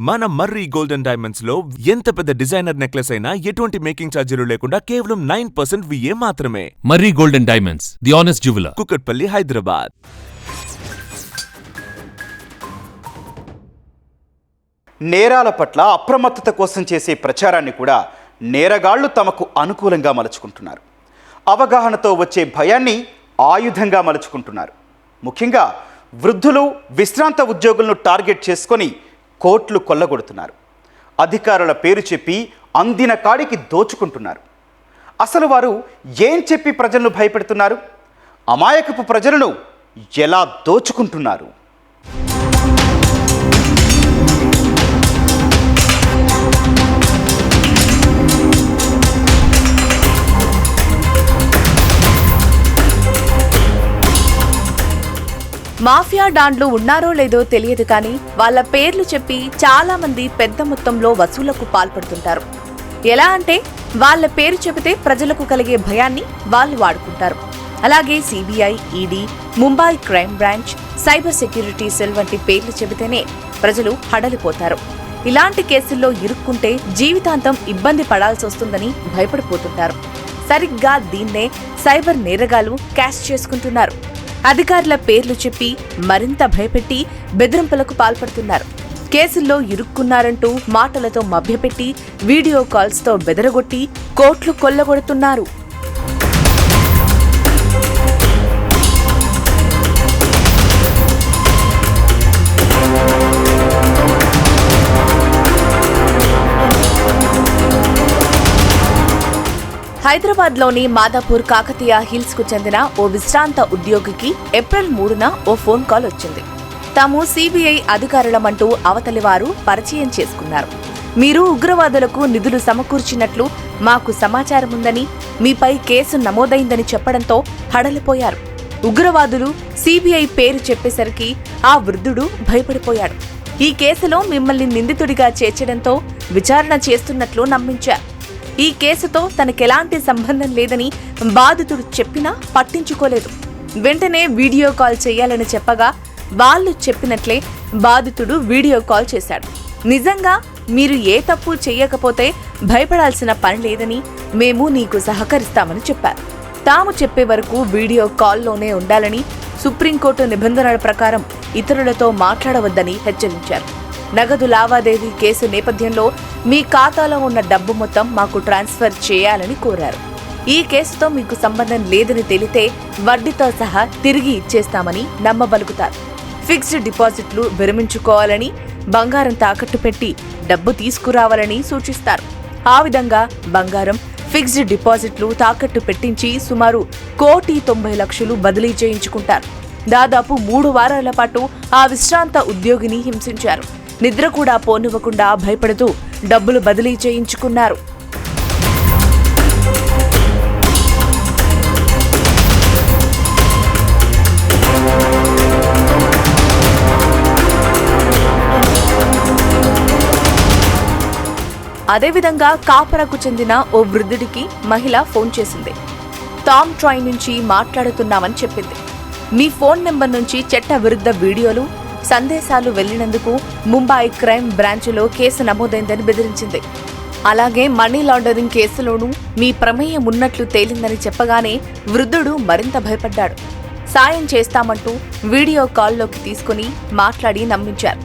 మన మర్రి golden diamonds లో ఎంత పెద్ద డిజైనర్ నెక్లెస్ అయినా ఎటువంటి మేకింగ్ ఛార్జీలు లేకుండా కేవలం 9% విఏ మాత్రమే. Marri golden diamonds, the honest jeweller, Kukatpally, Hyderabad. నేరాల పట్ల అప్రమత్తత కోసం చేసే ప్రచారాన్ని కూడా నేరగాళ్లు తమకు అనుకూలంగా మలుచుకుంటున్నారు. అవగాహనతో వచ్చే భయాన్ని ఆయుధంగా మలుచుకుంటున్నారు. ముఖ్యంగా వృద్ధులు, విశ్రాంత ఉద్యోగులను టార్గెట్ చేసుకొని కోట్లు కొల్లగొడుతున్నారు. అధికారుల పేరు చెప్పి అందిన కాడికి దోచుకుంటున్నారు. అసలు వారు ఏం చెప్పి ప్రజలను భయపెడుతున్నారు? అమాయకపు ప్రజలను ఎలా దోచుకుంటున్నారు? మాఫియా డాన్లు ఉన్నారో లేదో తెలియదు కానీ వాళ్ళ పేర్లు చెప్పి చాలా మంది పెద్ద మొత్తంలో వసూళ్లకు పాల్పడుతుంటారు. ఎలా అంటే వాళ్ళ పేరు చెబితే ప్రజలకు కలిగే భయాన్ని వాళ్ళు వాడుకుంటారు. అలాగే CBI, ED, Mumbai crime branch, cyber security cell వంటి పేర్లు చెబితేనే ప్రజలు హడలిపోతారు. ఇలాంటి కేసుల్లో ఇరుక్కుంటే జీవితాంతం ఇబ్బంది పడాల్సి వస్తుందని భయపడిపోతుంటారు. సరిగ్గా దీన్నే సైబర్ నేరగాళ్లు క్యాష్ చేసుకుంటున్నారు. అధికారుల పేర్లు చెప్పి మరింత భయపెట్టి బెదిరింపులకు పాల్పడుతున్నారు. కేసుల్లో ఇరుక్కున్నారంటూ మాటలతో మభ్యపెట్టి వీడియో కాల్స్తో బెదరగొట్టి కోట్లు కొల్లగొడుతున్నారు. హైదరాబాద్లోని మాదాపూర్ కాకతీయ హిల్స్ కు చెందిన ఓ విశ్రాంత ఉద్యోగికి ఏప్రిల్ 3న ఓ ఫోన్ కాల్ వచ్చింది. తాము సిబిఐ అధికారులమంటూ అవతలి వారు పరిచయం చేసుకున్నారు. మీరు ఉగ్రవాదులకు నిధులు సమకూర్చినట్లు మాకు సమాచారం ఉందని, మీపై కేసు నమోదైందని చెప్పడంతో హడలిపోయారు. ఉగ్రవాదులు సిబిఐ పేరు చెప్పేసరికి ఆ వృద్ధుడు భయపడిపోయాడు. ఈ కేసులో మిమ్మల్ని నిందితుడిగా చేర్చడంతో విచారణ చేస్తున్నట్లు నమ్మించారు. ఈ కేసుతో తనకెలాంటి సంబంధం లేదని బాధితుడు చెప్పినా పట్టించుకోలేదు. వెంటనే వీడియో కాల్ చేయాలని చెప్పగా వాళ్ళు చెప్పినట్లే బాధితుడు వీడియో కాల్ చేశాడు. నిజంగా మీరు ఏ తప్పు చెయ్యకపోతే భయపడాల్సిన పని లేదని, మేము నీకు సహకరిస్తామని చెప్పారు. తాము చెప్పే వరకు వీడియో కాల్లోనే ఉండాలని, సుప్రీంకోర్టు నిబంధనల ప్రకారం ఇతరులతో మాట్లాడవద్దని హెచ్చరించారు. నగదు లావాదేవీ కేసు నేపథ్యంలో మీ ఖాతాలో ఉన్న డబ్బు మొత్తం మాకు ట్రాన్స్ఫర్ చేయాలని కోరారు. ఈ కేసుతో మీకు సంబంధం లేదని తెలితే వడ్డీతో సహా తిరిగి ఇచ్చేస్తామని నమ్మబలుకుతారు. ఫిక్స్డ్ డిపాజిట్లు విరమించుకోవాలని, బంగారం తాకట్టు పెట్టి డబ్బు తీసుకురావాలని సూచిస్తారు. ఆ విధంగా బంగారం, ఫిక్స్డ్ డిపాజిట్లు తాకట్టు పెట్టించి సుమారు 1,90,00,000 బదిలీ చేయించుకుంటారు. దాదాపు 3 వారాల పాటు ఆ విశ్రాంత ఉద్యోగిని హింసించారు. నిద్ర కూడా పోనివ్వకుండా భయపడుతూ డబ్బులు బదిలీ చేయించుకున్నారు. అదేవిధంగా కాపరకు చెందిన ఓ వృద్ధుడికి మహిళ ఫోన్ చేసింది. టామ్ ట్రాయ్ నుంచి మాట్లాడుతున్నామని చెప్పింది. మీ ఫోన్ నెంబర్ నుంచి చట్ట విరుద్ధ వీడియోలు, సందేశాలు వెళ్లినందుకు ముంబై క్రైమ్ బ్రాంచ్లో కేసు నమోదైందని బెదిరించింది. అలాగే మనీ లాండరింగ్ కేసులోనూ మీ ప్రమేయం ఉన్నట్లు తేలిందని చెప్పగానే వృద్ధుడు మరింత భయపడ్డాడు. సాయం చేస్తామంటూ వీడియో కాల్లోకి తీసుకుని మాట్లాడి నమ్మించారు.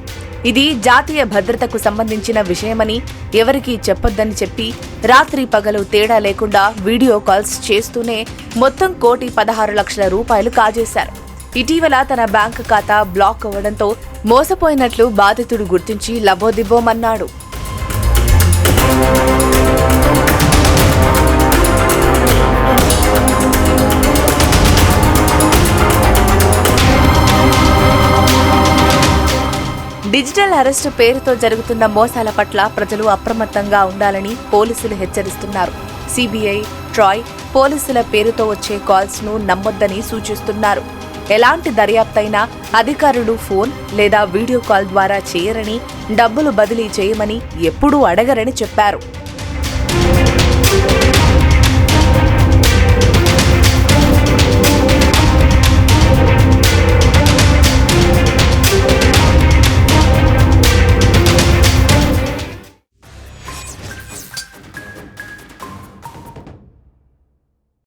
ఇది జాతీయ భద్రతకు సంబంధించిన విషయమని ఎవరికీ చెప్పొద్దని చెప్పి రాత్రి పగలు తేడా లేకుండా వీడియో కాల్స్ చేస్తూనే మొత్తం 1,16,00,000 రూపాయలు కాజేశారు. ఇటీవల తన బ్యాంకు ఖాతా బ్లాక్ అవ్వడంతో మోసపోయినట్లు బాధితుడు గుర్తించి లబోదిబోమన్నాడు. డిజిటల్ అరెస్టు పేరుతో జరుగుతున్న మోసాల పట్ల ప్రజలు అప్రమత్తంగా ఉండాలని పోలీసులు హెచ్చరిస్తున్నారు. సిబిఐ, ట్రాయ్, పోలీసుల పేరుతో వచ్చే కాల్స్ ను నమ్మొద్దని సూచిస్తున్నారు. ఎలాంటి దర్యాప్తైనా అధికారులు ఫోన్ లేదా వీడియో కాల్ ద్వారా చేయరని, డబ్బులు బదిలీ చేయమని ఎప్పుడూ అడగరని చెప్పారు.